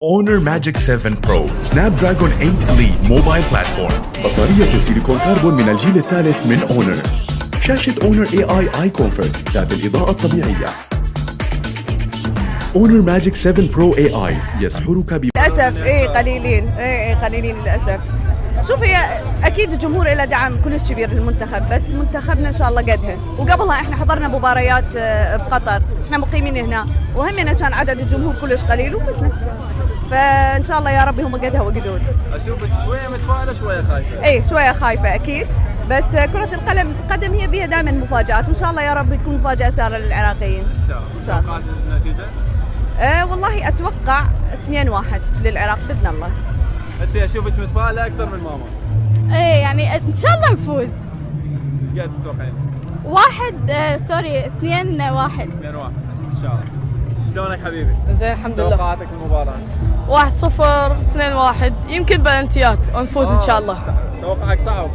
Honor Magic 7 Pro Snapdragon 8 Elite Mobile Platform. بطارية سيليكون كربون من الجيل الثالث من Honor. شاشة Honor AI Eye Comfort ذات الإضاءة الطبيعية. Honor Magic 7 Pro AI يسحرك للأسف قليلين للأسف. شوف، هي أكيد الجمهور له دعم كلش كبير للمنتخب، بس منتخبنا إن شاء الله قدها. وقبلها إحنا حضرنا مباريات بقطر، إحنا مقيمين هنا، وهمنا كان عدد الجمهور كلش قليل وفزنا. فإن شاء الله يا ربي هم قدها وقدود. أشوفك شوية متفائلة شوية خايفة. شوية خايفة أكيد، بس كرة القدم هي بيها دائما مفاجآت، وإن شاء الله يا رب تكون مفاجأة سارة للعراقيين. إن شاء الله. النتيجة؟ والله أتوقع 2-1 للعراق بإذن الله. أنت أشوفك متفائلة أكثر من ماما. يعني إن شاء الله نفوز. ايش قاعد تتوقعين؟ 2-1. 2-1 إن شاء الله. شلونك حبيبي؟ زين الحمد لله. توقعاتك المباراة؟ 1-0 2-1 يمكن بلنتيات ونفوز ان شاء الله. توقعك صعب.